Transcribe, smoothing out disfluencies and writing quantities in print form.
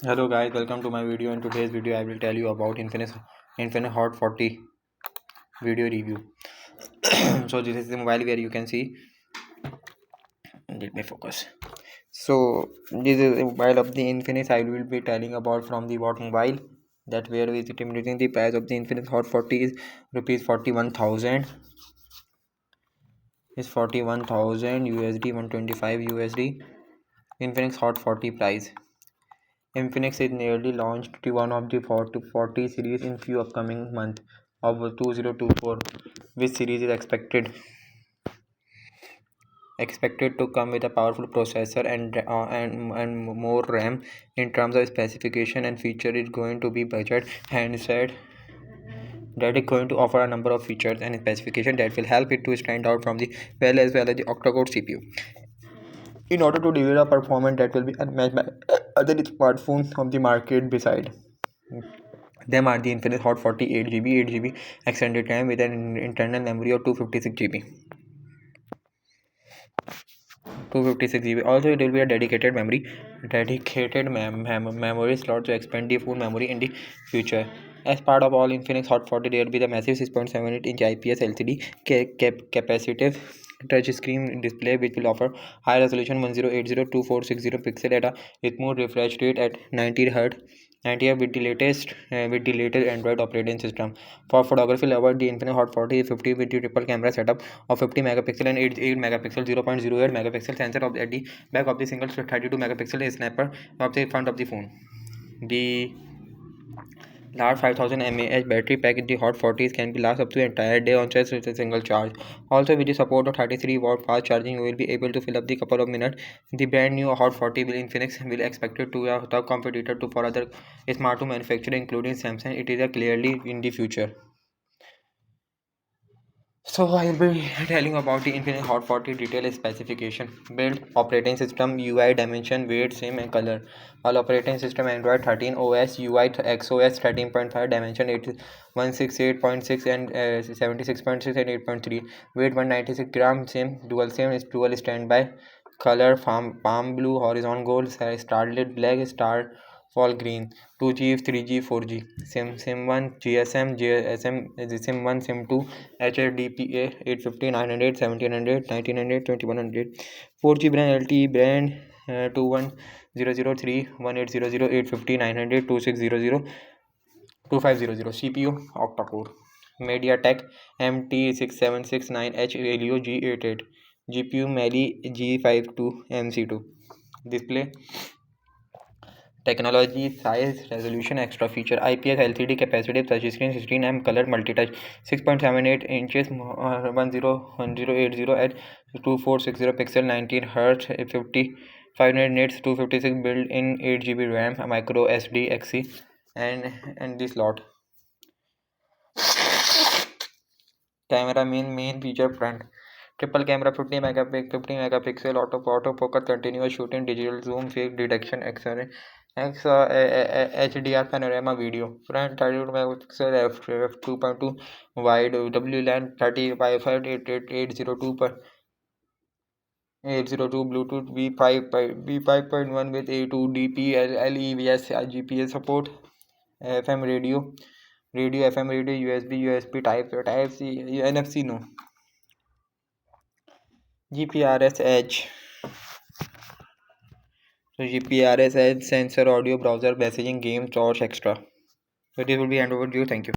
Hello guys, welcome to my video. In today's video I will tell you about Infinix Hot 40 video review. So this is the mobile where you can see. Let me focus. So this is the mobile of the Infinix. I will be telling about from the what mobile that where is it using. The price of the Infinix Hot 40 is rupees 41,000. Is 41,000 USD, 125 USD. Infinix Hot 40 price. Infinix is nearly launched one of the 40 series in few upcoming months of 2024, which series is expected to come with a powerful processor and more RAM. In terms of specification and feature, it's going to be budget handset that is going to offer a number of features and specification that will help it to stand out from the well as the octa-core CPU. In order to deliver a performance that will be unmatched by other smartphones of the market beside them are the Infinix Hot 40 8GB extended RAM with an internal memory of 256 GB. 256 GB. Also, it will be a dedicated memory slot to expand the full memory in the future. As part of all Infinix Hot 40, there will be the massive 6.78-inch IPS LCD capacitive touchscreen display, which will offer high resolution 1080x2460 pixel at a smooth refresh rate at 90 Hz. 90 with the latest Android operating system. For photography lover, the Infinix Hot 40 is 50 with the triple camera setup of 50 megapixel and 8 megapixel 0.08 megapixel sensor at the back of the single 32 megapixel snapper of the front of the phone. The large 5000 mAh battery pack in the Hot 40s can be last up to an entire day on just with a single charge. Also, with the support of 33-watt fast charging, you will be able to fill up the couple of minutes. The brand new Hot 40 will Infinix will expected to a top competitor to for other smartphone manufacturer including Samsung. It is a clearly in the future. So I will be telling about the Infinix Hot 40 detail specification. Build, operating system, UI, dimension, weight, SIM and color. All operating system Android 13 OS, UI XOS 13.5, dimension 168.6 and 76.6 and 8.3. Weight 196 gram, SIM is dual standby. Color palm blue, horizon gold, starlit black, star fall green. 2G, 3G, 4G. SIM 1, SIM 1, SIM 2, HDPA 850, 900, 1700, 1900, 2100. 4G brand LTE brand 21003, 1800, 850, 900, 2600, 2500. CPU octa-core. MediaTek MT6769H Helio G88. GPU Mali G52 MC2. Display technology, size, resolution, extra feature, IPS LCD capacitive touchscreen, 16 color multitouch, 6.78 inches, 1080 at 2460 pixel, 19 Hz, 500 nits, 256 built-in, 8GB RAM, micro SD XC, and this lot. Camera main feature front. Triple camera 50 megapixel auto focus continuous shooting digital zoom fake detection XR HDR panorama video front 32 megapixel f 2.2 wide WLAN 30 Wi-Fi 802 per 802 Bluetooth V5.1 with A2 DP LEVS GPS support FM radio FM radio USB type C NFC no GPRS Edge. So GPRS Edge sensor audio browser messaging game torch extra. So this will be hand over to you. Thank you.